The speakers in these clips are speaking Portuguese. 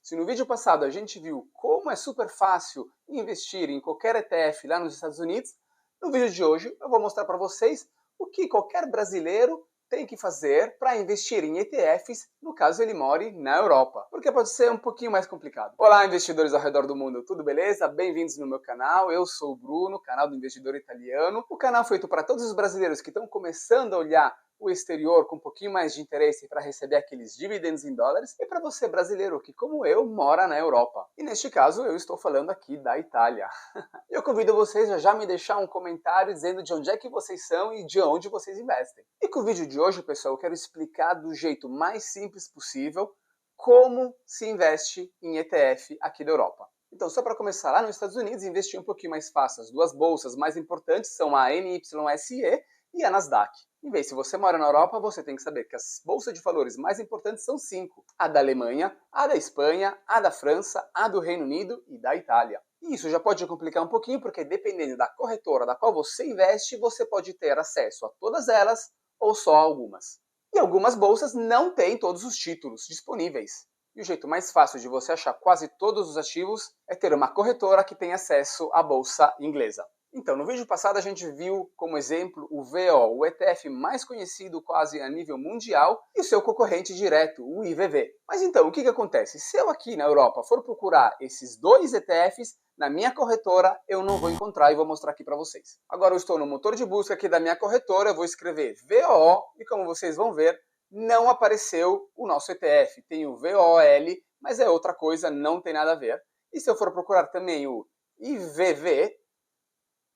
Se no vídeo passado a gente viu como é super fácil investir em qualquer ETF lá nos Estados Unidos, no vídeo de hoje eu vou mostrar para vocês o que qualquer brasileiro tem que fazer para investir em ETFs, no caso ele more na Europa, porque pode ser um pouquinho mais complicado. Olá, investidores ao redor do mundo, tudo beleza? Bem-vindos no meu canal, eu sou o Bruno, canal do Investidor Italiano, o canal feito para todos os brasileiros que estão começando a olhar o exterior com um pouquinho mais de interesse para receber aqueles dividendos em dólares, e para você brasileiro que, como eu, mora na Europa. E neste caso eu estou falando aqui da Itália. Eu convido vocês a já me deixar um comentário dizendo de onde é que vocês são e de onde vocês investem. E com o vídeo de hoje, pessoal, eu quero explicar do jeito mais simples possível como se investe em ETF aqui da Europa. Então, só para começar, lá nos Estados Unidos, investir um pouquinho mais fácil. As duas bolsas mais importantes são a NYSE e a Nasdaq. Em vez, se você mora na Europa, você tem que saber que as bolsas de valores mais importantes são 5. A da Alemanha, a da Espanha, a da França, a do Reino Unido e da Itália. E isso já pode complicar um pouquinho, porque dependendo da corretora da qual você investe, você pode ter acesso a todas elas ou só a algumas. E algumas bolsas não têm todos os títulos disponíveis. E o jeito mais fácil de você achar quase todos os ativos é ter uma corretora que tem acesso à bolsa inglesa. Então, no vídeo passado a gente viu como exemplo o VO, o ETF mais conhecido quase a nível mundial, e o seu concorrente direto, o IVV. Mas então, o que acontece? Se eu aqui na Europa for procurar esses dois ETFs, na minha corretora eu não vou encontrar e vou mostrar aqui para vocês. Agora eu estou no motor de busca aqui da minha corretora, eu vou escrever VO e como vocês vão ver, não apareceu o nosso ETF. Tem o VOL, mas é outra coisa, não tem nada a ver. E se eu for procurar também o IVV,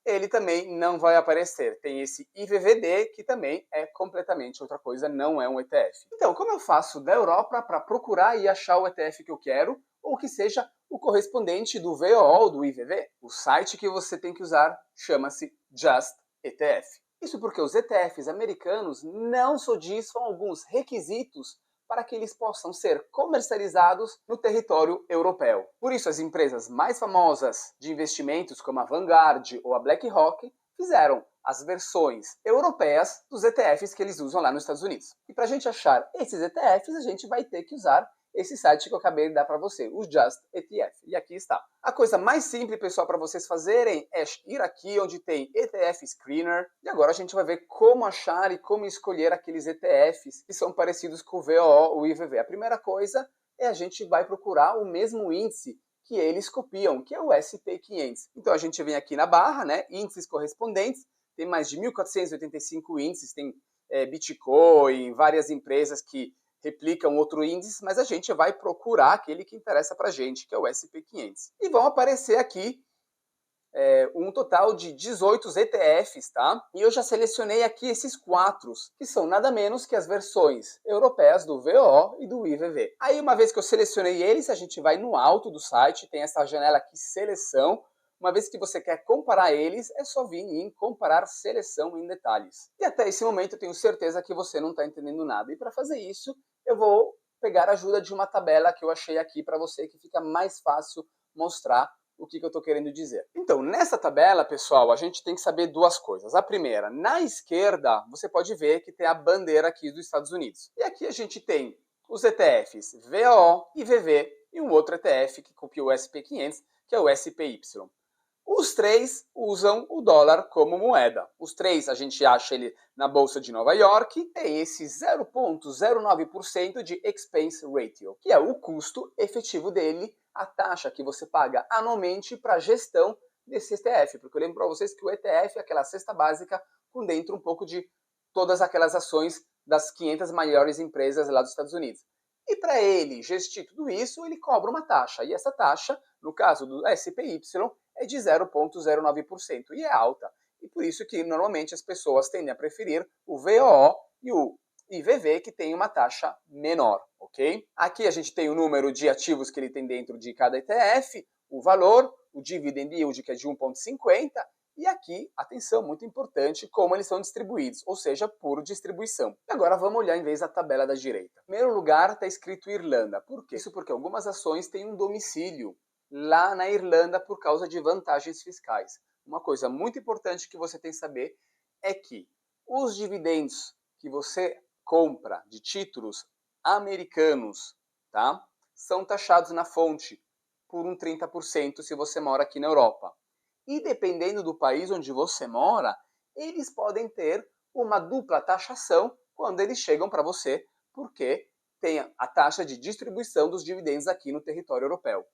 ele também não vai aparecer. Tem esse IVVD, que também é completamente outra coisa, não é um ETF. Então, como eu faço da Europa para procurar e achar o ETF que eu quero, ou que seja o correspondente do VO ou do IVV? O site que você tem que usar chama-se Just ETF. Isso porque os ETFs americanos não sodisfam alguns requisitos para que eles possam ser comercializados no território europeu. Por isso, as empresas mais famosas de investimentos, como a Vanguard ou a BlackRock, fizeram as versões europeias dos ETFs que eles usam lá nos Estados Unidos. E para a gente achar esses ETFs, a gente vai ter que usar esse site que eu acabei de dar para você, o Just ETF. E aqui está. A coisa mais simples, pessoal, para vocês fazerem é ir aqui onde tem ETF Screener. E agora a gente vai ver como achar e como escolher aqueles ETFs que são parecidos com o VOO ou o IVV. A primeira coisa é a gente vai procurar o mesmo índice que eles copiam, que é o SP500. Então a gente vem aqui na barra, né, índices correspondentes, tem mais de 1.485 índices, tem Bitcoin, várias empresas que replicam outro índice, mas a gente vai procurar aquele que interessa para a gente, que é o SP500. E vão aparecer aqui um total de 18 ETFs, tá? E eu já selecionei aqui esses 4, que são nada menos que as versões europeias do VO e do IVV. Aí, uma vez que eu selecionei eles, a gente vai no alto do site, tem essa janela aqui, seleção. Uma vez que você quer comparar eles, é só vir em comparar seleção em detalhes. E até esse momento eu tenho certeza que você não está entendendo nada. E para fazer isso, eu vou pegar a ajuda de uma tabela que eu achei aqui para você, que fica mais fácil mostrar o que eu estou querendo dizer. Então, nessa tabela, pessoal, a gente tem que saber duas coisas. A primeira, na esquerda, você pode ver que tem a bandeira aqui dos Estados Unidos. E aqui a gente tem os ETFs VO, IVV e um outro ETF que copia o SP500, que é o SPY. Os três usam o dólar como moeda. Os três a gente acha ele na Bolsa de Nova York, tem esse 0,09% de expense ratio, que é o custo efetivo dele, a taxa que você paga anualmente para a gestão desse ETF. Porque eu lembro para vocês que o ETF é aquela cesta básica com dentro um pouco de todas aquelas ações das 500 maiores empresas lá dos Estados Unidos. E para ele gestir tudo isso, ele cobra uma taxa. E essa taxa, no caso do SPY, é de 0,09% e é alta. E por isso que normalmente as pessoas tendem a preferir o VOO e o IVV, que tem uma taxa menor, ok? Aqui a gente tem o número de ativos que ele tem dentro de cada ETF, o valor, o dividend yield, que é de 1,50, e aqui, atenção, muito importante, como eles são distribuídos, ou seja, por distribuição. E agora vamos olhar em vez da tabela da direita. Em primeiro lugar está escrito Irlanda. Por quê? Isso porque algumas ações têm um domicílio lá na Irlanda por causa de vantagens fiscais. Uma coisa muito importante que você tem que saber é que os dividendos que você compra de títulos americanos, tá? são taxados na fonte por um 30% se você mora aqui na Europa. E dependendo do país onde você mora, eles podem ter uma dupla taxação quando eles chegam para você, porque tem a taxa de distribuição dos dividendos aqui no território europeu.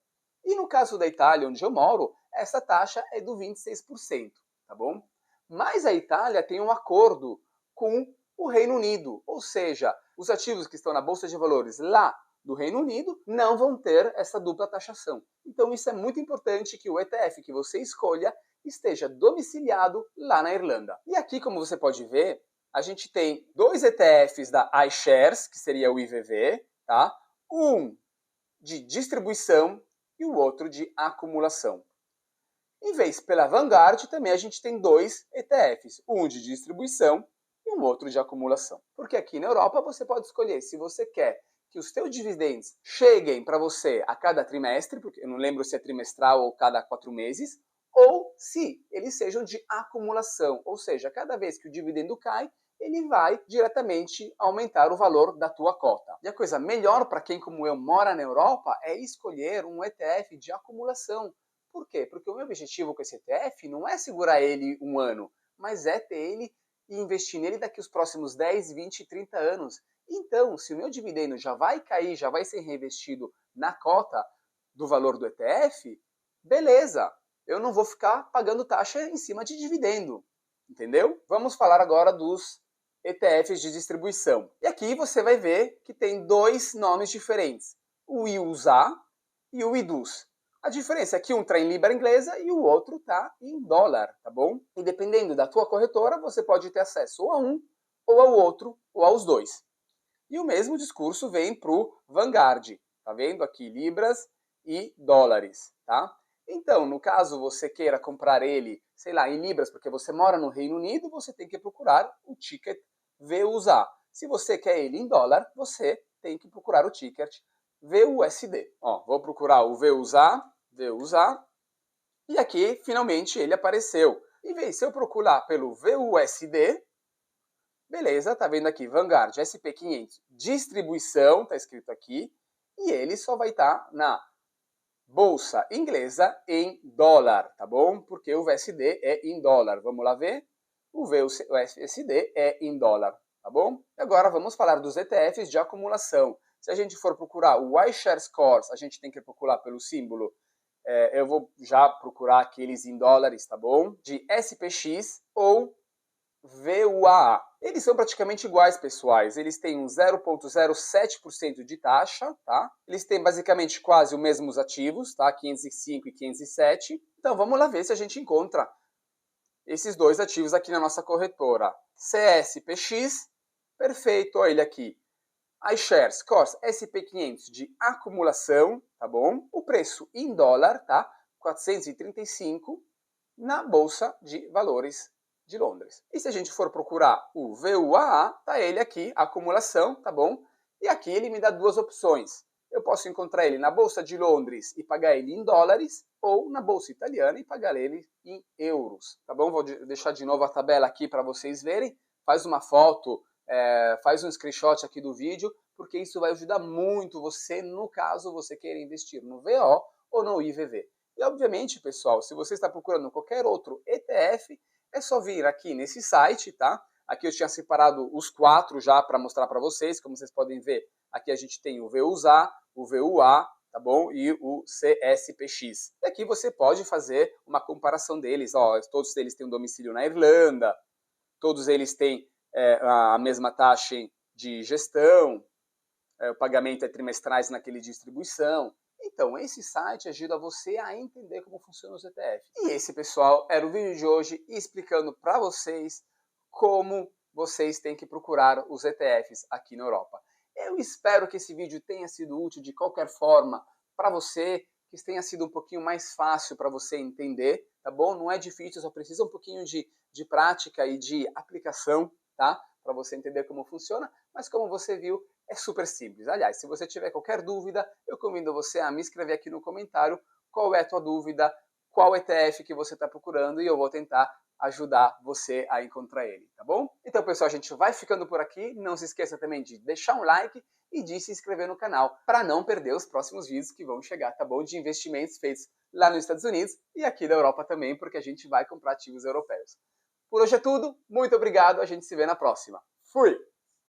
E no caso da Itália, onde eu moro, essa taxa é do 26%, tá bom? Mas a Itália tem um acordo com o Reino Unido, ou seja, os ativos que estão na Bolsa de Valores lá do Reino Unido não vão ter essa dupla taxação. Então isso é muito importante que o ETF que você escolha esteja domiciliado lá na Irlanda. E aqui, como você pode ver, a gente tem dois ETFs da iShares, que seria o IVV, tá? Um de distribuição e o outro de acumulação. Em vez pela Vanguard, também a gente tem dois ETFs, um de distribuição e um outro de acumulação. Porque aqui na Europa você pode escolher se você quer que os seus dividendos cheguem para você a cada trimestre, porque eu não lembro se é trimestral ou cada 4 meses, ou se eles sejam de acumulação, ou seja, cada vez que o dividendo cai, ele vai diretamente aumentar o valor da tua cota. E a coisa melhor para quem como eu mora na Europa é escolher um ETF de acumulação. Por quê? Porque o meu objetivo com esse ETF não é segurar ele um ano, mas é ter ele e investir nele daqui os próximos 10, 20, 30 anos. Então, se o meu dividendo já vai cair, já vai ser reinvestido na cota do valor do ETF, beleza, eu não vou ficar pagando taxa em cima de dividendo, entendeu? Vamos falar agora dos ETFs de distribuição. E aqui você vai ver que tem dois nomes diferentes, o IUSA e o IDUS. A diferença é que um está em libra inglesa e o outro está em dólar, tá bom? E dependendo da tua corretora, você pode ter acesso ou a um, ou ao outro, ou aos dois. E o mesmo discurso vem para o Vanguard, tá vendo aqui libras e dólares, tá? Então, no caso você queira comprar ele, sei lá, em libras, porque você mora no Reino Unido, você tem que procurar o ticket VUSA. Se você quer ele em dólar, você tem que procurar o ticket VUSD. Ó, vou procurar o VUSA, e aqui finalmente ele apareceu. Em vez de eu procurar pelo VUSD, beleza, tá vendo aqui, Vanguard SP500 distribuição, tá escrito aqui, e ele só vai estar na bolsa inglesa em dólar, tá bom? Porque o VSD é em dólar. Vamos lá ver? O VUSD é em dólar, tá bom? E agora vamos falar dos ETFs de acumulação. Se a gente for procurar o iShares Core, a gente tem que procurar pelo símbolo, eu vou já procurar aqueles em dólares, tá bom? De SPX ou VUAA. Eles são praticamente iguais, pessoais. Eles têm um 0,07% de taxa, tá? Eles têm basicamente quase os mesmos ativos, tá? 505 e 507. Então vamos lá ver se a gente encontra esses dois ativos aqui na nossa corretora. CSPX, perfeito, olha ele aqui. iShares Core SP500 de acumulação, tá bom? O preço em dólar, tá? 435 na Bolsa de Valores de Londres. E se a gente for procurar o VUAA, tá ele aqui, acumulação, tá bom? E aqui ele me dá duas opções. Eu posso encontrar ele na Bolsa de Londres e pagar ele em dólares, ou na Bolsa Italiana e pagar ele em euros, tá bom? Vou deixar de novo a tabela aqui para vocês verem. Faz uma foto, faz um screenshot aqui do vídeo, porque isso vai ajudar muito você, no caso você queira investir no VO ou no IVV. E obviamente, pessoal, se você está procurando qualquer outro ETF, é só vir aqui nesse site, tá? Aqui eu tinha separado os 4 já para mostrar para vocês, como vocês podem ver. Aqui a gente tem o VUSA, o VUA, tá bom? E o CSPX. E aqui você pode fazer uma comparação deles. Ó, todos eles têm um domicílio na Irlanda, todos eles têm a mesma taxa de gestão, o pagamento é trimestrais naquele distribuição. Então, esse site ajuda você a entender como funcionam os ETFs. E esse, pessoal, era o vídeo de hoje explicando para vocês como vocês têm que procurar os ETFs aqui na Europa. Eu espero que esse vídeo tenha sido útil de qualquer forma para você, que tenha sido um pouquinho mais fácil para você entender, tá bom? Não é difícil, só precisa um pouquinho de prática e de aplicação, tá? Para você entender como funciona, mas como você viu, é super simples. Aliás, se você tiver qualquer dúvida, eu convido você a me escrever aqui no comentário qual é a tua dúvida, qual ETF que você está procurando e eu vou tentar ajudar você a encontrar ele, tá bom? Então, pessoal, a gente vai ficando por aqui. Não se esqueça também de deixar um like e de se inscrever no canal, para não perder os próximos vídeos que vão chegar, tá bom? De investimentos feitos lá nos Estados Unidos e aqui da Europa também, porque a gente vai comprar ativos europeus. Por hoje é tudo, muito obrigado, a gente se vê na próxima. Fui!